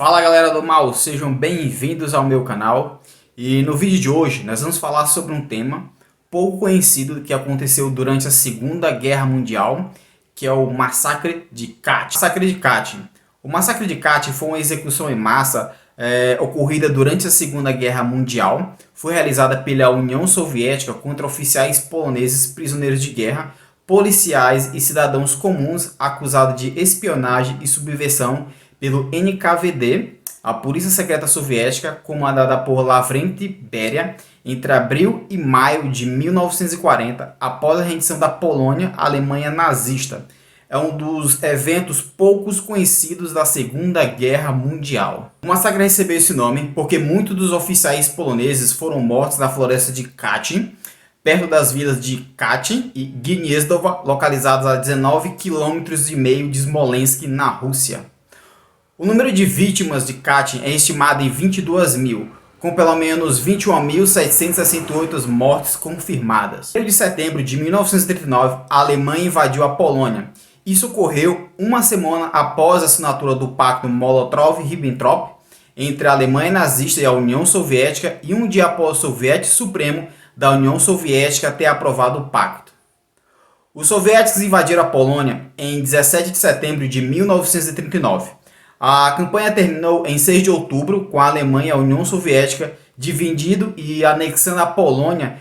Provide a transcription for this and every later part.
Fala galera do mal, sejam bem-vindos ao meu canal. E no vídeo de hoje nós vamos falar sobre um tema pouco conhecido que aconteceu durante a Segunda Guerra Mundial, que é o Massacre de Katyn. O Massacre de Katyn foi uma execução em massa ocorrida durante a Segunda Guerra Mundial. Foi realizada pela União Soviética contra oficiais poloneses, prisioneiros de guerra, policiais e cidadãos comuns acusados de espionagem e subversão pelo NKVD, a Polícia Secreta Soviética, comandada por Lavrenti Beria, entre abril e maio de 1940, após a rendição da Polônia à Alemanha nazista. É um dos eventos poucos conhecidos da Segunda Guerra Mundial. O massacre recebeu esse nome porque muitos dos oficiais poloneses foram mortos na floresta de Katyn, perto das vilas de Katyn e Gniezdowo, localizados a 19,5 km de Smolensk, na Rússia. O número de vítimas de Katyn é estimado em 22 mil, com pelo menos 21.768 mortes confirmadas. No 1 de setembro de 1939, a Alemanha invadiu a Polônia. Isso ocorreu uma semana após a assinatura do Pacto Molotov-Ribbentrop entre a Alemanha nazista e a União Soviética e um dia após o Soviético Supremo da União Soviética ter aprovado o pacto. Os soviéticos invadiram a Polônia em 17 de setembro de 1939. A campanha terminou em 6 de outubro, com a Alemanha e a União Soviética dividindo e anexando a Polônia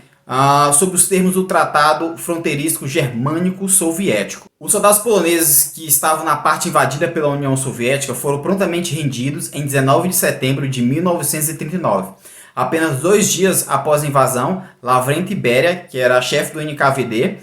sob os termos do Tratado Fronteiriço Germânico-Soviético. Os soldados poloneses que estavam na parte invadida pela União Soviética foram prontamente rendidos em 19 de setembro de 1939. Apenas 2 dias após a invasão, Lavrenti Beria, que era chefe do NKVD,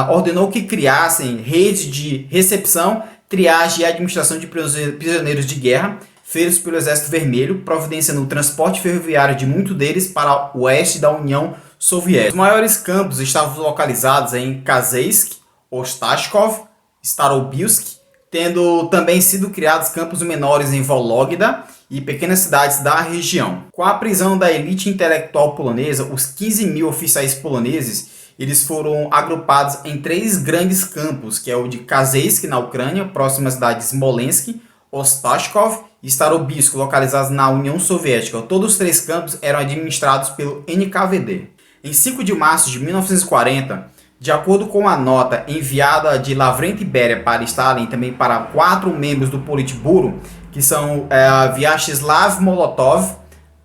ordenou que criassem redes de recepção, triagem e administração de prisioneiros de guerra feitos pelo Exército Vermelho, providenciando o transporte ferroviário de muitos deles para o oeste da União Soviética. Os maiores campos estavam localizados em Kazaysk, Ostashkov, Starobilsk, tendo também sido criados campos menores em Vologda e pequenas cidades da região. Com a prisão da elite intelectual polonesa, os 15 mil oficiais poloneses eles foram agrupados em 3 grandes campos, que é o de Kazaysk, na Ucrânia, próximo à cidade de Smolensk, Ostashkov e Starobilsk, localizados na União Soviética. Todos os 3 campos eram administrados pelo NKVD. Em 5 de março de 1940, de acordo com a nota enviada de Lavrenti Beria para Stalin e também para 4 membros do Politburo, que são Vyacheslav Molotov,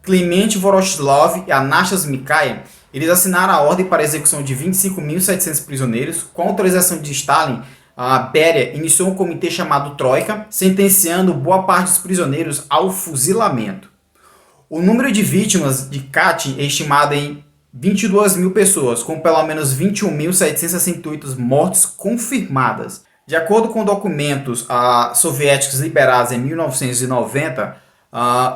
Kliment Voroshilov e Anastas Mikhail, eles assinaram a ordem para a execução de 25.700 prisioneiros. Com a autorização de Stalin, a Beria iniciou um comitê chamado Troika, sentenciando boa parte dos prisioneiros ao fuzilamento. O número de vítimas de Katyn é estimado em 22 mil pessoas, com pelo menos 21.768 mortes confirmadas. De acordo com documentos soviéticos liberados em 1990,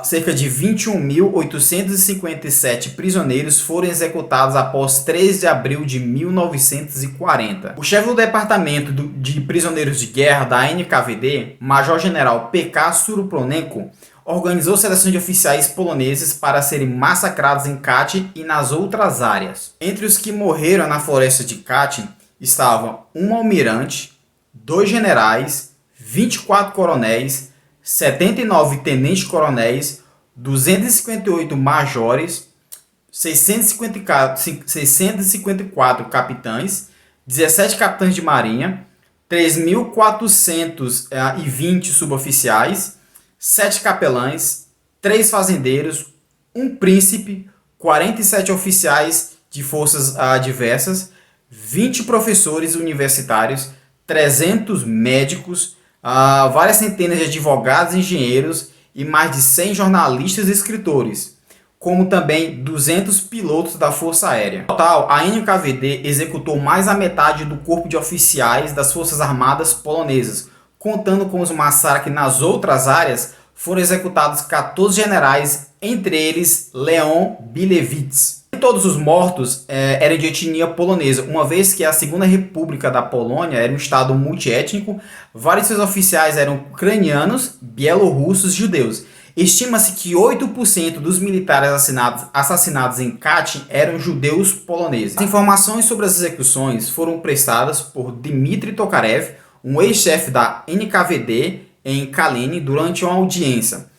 cerca de 21.857 prisioneiros foram executados após 3 de abril de 1940. O chefe do Departamento de Prisioneiros de Guerra da NKVD, Major-General P.K. Suropronenko, organizou seleção de oficiais poloneses para serem massacrados em Katyn e nas outras áreas. Entre os que morreram na floresta de Katyn estavam um almirante, 2 generais, 24 coronéis, 79 tenentes-coronéis, 258 majores, 654 capitães, 17 capitães de marinha, 3.420 suboficiais, 7 capelães, 3 fazendeiros, 1 príncipe, 47 oficiais de forças diversas, 20 professores universitários, 300 médicos, várias centenas de advogados e engenheiros e mais de 100 jornalistas e escritores, como também 200 pilotos da Força Aérea. No total, a NKVD executou mais da metade do corpo de oficiais das Forças Armadas polonesas. Contando com os massacres nas outras áreas, foram executados 14 generais, entre eles Leon Bilewicz. Todos os mortos eram de etnia polonesa, uma vez que a Segunda República da Polônia era um estado multiétnico. Vários seus oficiais eram ucranianos, bielorrussos e judeus. Estima-se que 8% dos militares assassinados em Katyn eram judeus poloneses. As informações sobre as execuções foram prestadas por Dmitry Tokarev, um ex-chefe da NKVD em Kalinin, durante uma audiência.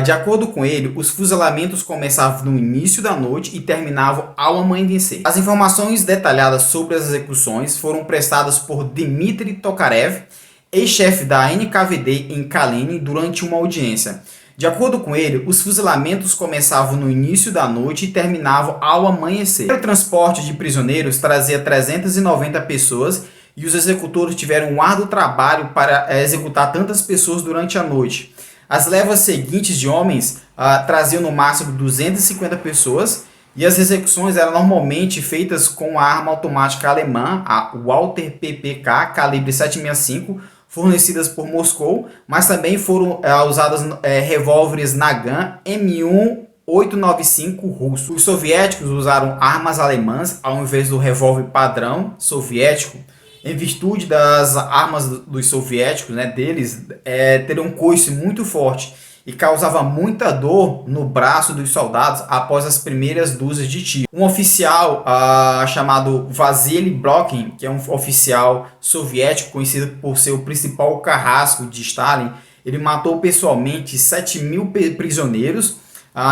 De acordo com ele, os fuzilamentos começavam no início da noite e terminavam ao amanhecer. As informações detalhadas sobre as execuções foram prestadas por Dmitry Tokarev, ex-chefe da NKVD em Kalinin, durante uma audiência. De acordo com ele, os fuzilamentos começavam no início da noite e terminavam ao amanhecer. O transporte de prisioneiros trazia 390 pessoas e os executores tiveram um árduo trabalho para executar tantas pessoas durante a noite. As levas seguintes de homens traziam no máximo 250 pessoas e as execuções eram normalmente feitas com a arma automática alemã, a Walther PPK calibre 7,65, fornecidas por Moscou, mas também foram usadas revólveres Nagant M1-895 russo. Os soviéticos usaram armas alemãs ao invés do revólver padrão soviético, em virtude das armas dos soviéticos, deles, terem um coice muito forte e causava muita dor no braço dos soldados após as primeiras dúzias de tiros. Um oficial chamado Vasily Blokhin, que é um oficial soviético conhecido por ser o principal carrasco de Stalin, ele matou pessoalmente 7.000 prisioneiros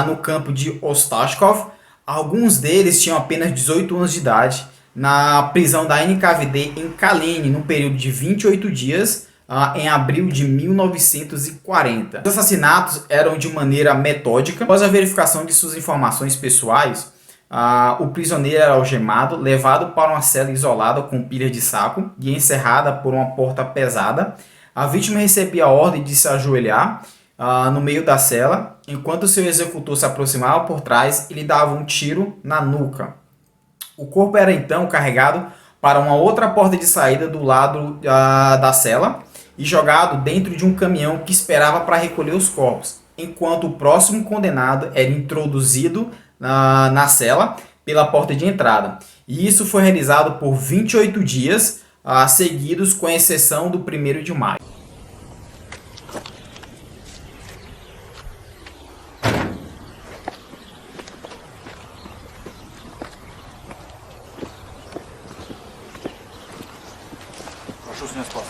no campo de Ostashkov. Alguns deles tinham apenas 18 anos de idade, na prisão da NKVD em Kalinin, num período de 28 dias, em abril de 1940. Os assassinatos eram de maneira metódica. Após a verificação de suas informações pessoais, o prisioneiro era algemado, levado para uma cela isolada com pilhas de saco e encerrada por uma porta pesada. A vítima recebia a ordem de se ajoelhar no meio da cela. Enquanto seu executor se aproximava por trás, ele dava um tiro na nuca. O corpo era então carregado para uma outra porta de saída do lado da cela e jogado dentro de um caminhão que esperava para recolher os corpos, enquanto o próximo condenado era introduzido na cela pela porta de entrada. E isso foi realizado por 28 dias seguidos, com exceção do 1º de maio. Прошу снять пас.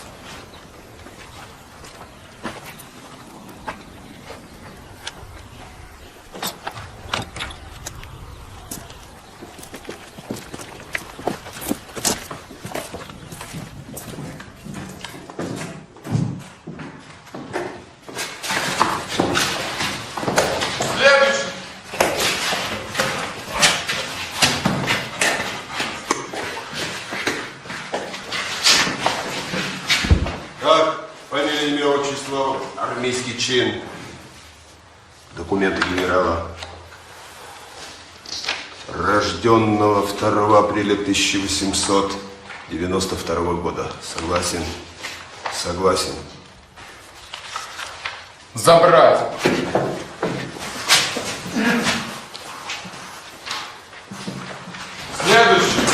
Следующий. Как? Фамилия, имя, отчество, армейский чин, документы генерала. Рожденного 2 апреля 1892 года. Согласен? Согласен. Забрать. Следующий.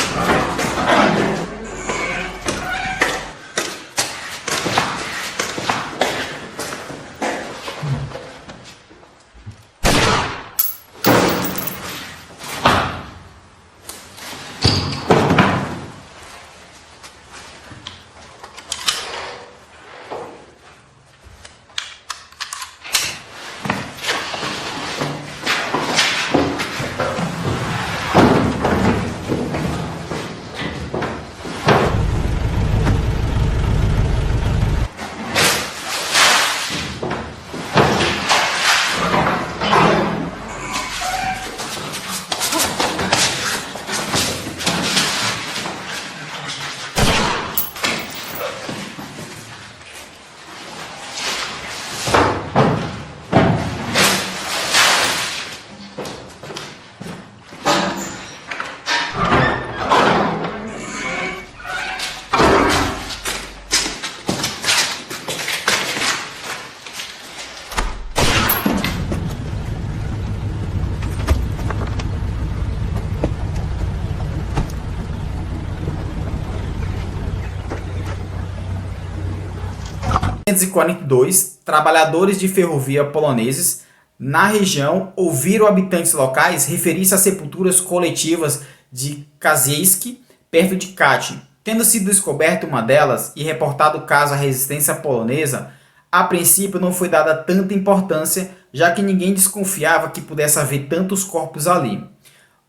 Em 1942, trabalhadores de ferrovia poloneses na região ouviram habitantes locais referir-se a sepulturas coletivas de Kasielsk, perto de Katyn. Tendo sido descoberta uma delas e reportado o caso à resistência polonesa, a princípio não foi dada tanta importância já que ninguém desconfiava que pudesse haver tantos corpos ali.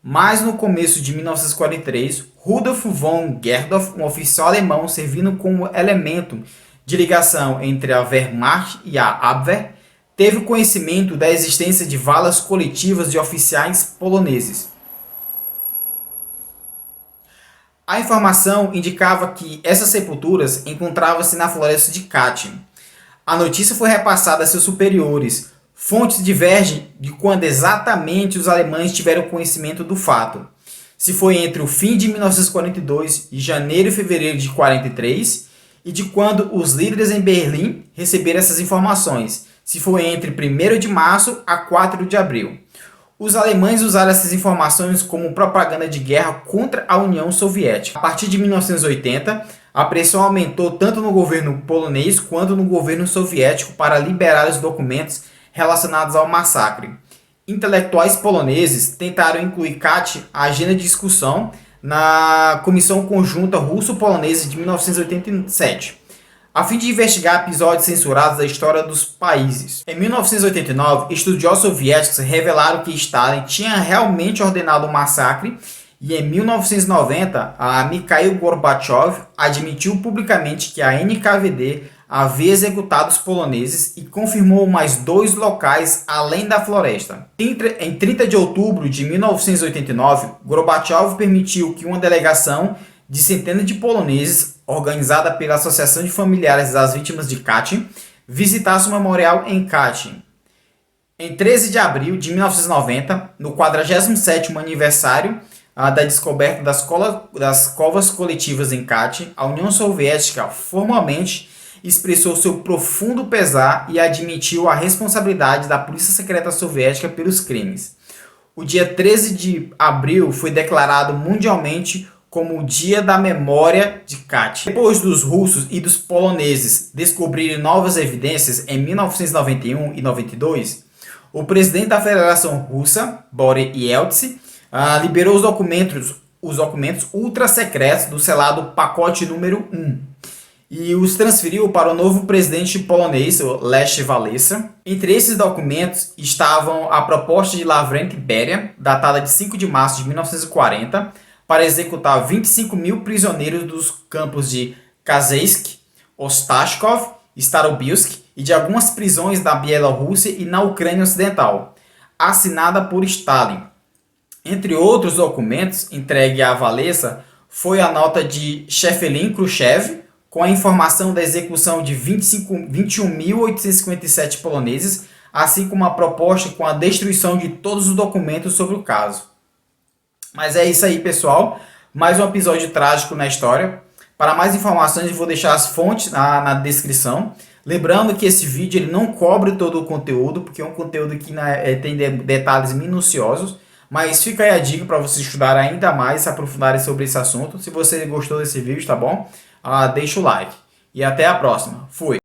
Mas no começo de 1943, Rudolf von Gerdorf, um oficial alemão servindo como elemento de ligação entre a Wehrmacht e a Abwehr, teve conhecimento da existência de valas coletivas de oficiais poloneses. A informação indicava que essas sepulturas encontravam-se na floresta de Katyn. A notícia foi repassada a seus superiores. Fontes divergem de quando exatamente os alemães tiveram conhecimento do fato. Se foi entre o fim de 1942 e janeiro e fevereiro de 1943, e de quando os líderes em Berlim receberam essas informações, se foi entre 1º de março a 4 de abril. Os alemães usaram essas informações como propaganda de guerra contra a União Soviética. A partir de 1980, a pressão aumentou tanto no governo polonês quanto no governo soviético para liberar os documentos relacionados ao massacre. Intelectuais poloneses tentaram incluir Katyn à agenda de discussão na Comissão Conjunta Russo-Polonesa de 1987, a fim de investigar episódios censurados da história dos países. Em 1989, estudiosos soviéticos revelaram que Stalin tinha realmente ordenado o massacre, e em 1990, a Mikhail Gorbachev admitiu publicamente que a NKVD havia executado os poloneses e confirmou mais 2 locais além da floresta. Em 30 de outubro de 1989, Gorbachev permitiu que uma delegação de centenas de poloneses, organizada pela Associação de Familiares das Vítimas de Katyn, visitasse o memorial em Katyn. Em 13 de abril de 1990, no 47º aniversário da descoberta das covas coletivas em Katyn, a União Soviética formalmente expressou seu profundo pesar e admitiu a responsabilidade da Polícia Secreta Soviética pelos crimes. O dia 13 de abril foi declarado mundialmente como o Dia da Memória de Katyn. Depois dos russos e dos poloneses descobrirem novas evidências em 1991 e 92, o presidente da Federação Russa, Boris Yeltsin, liberou os documentos ultra secretos do selado pacote número 1 e os transferiu para o novo presidente polonês, Lech Walesa. Entre esses documentos estavam a proposta de Lavrent Beria, datada de 5 de março de 1940, para executar 25 mil prisioneiros dos campos de Kazaysk, Ostashkov, Starobilsk e de algumas prisões da Bielorrússia e na Ucrânia Ocidental, assinada por Stalin. Entre outros documentos entregue a Walesa foi a nota de Shefelin Khrushchev, com a informação da execução de 21.857 poloneses, assim como a proposta com a destruição de todos os documentos sobre o caso. Mas é isso aí, pessoal. Mais um episódio trágico na história. Para mais informações, eu vou deixar as fontes na descrição. Lembrando que esse vídeo ele não cobre todo o conteúdo, porque é um conteúdo que tem detalhes minuciosos. Mas fica aí a dica para você estudar ainda mais, se aprofundarem sobre esse assunto. Se você gostou desse vídeo, tá bom? Deixa o like. E até a próxima. Fui!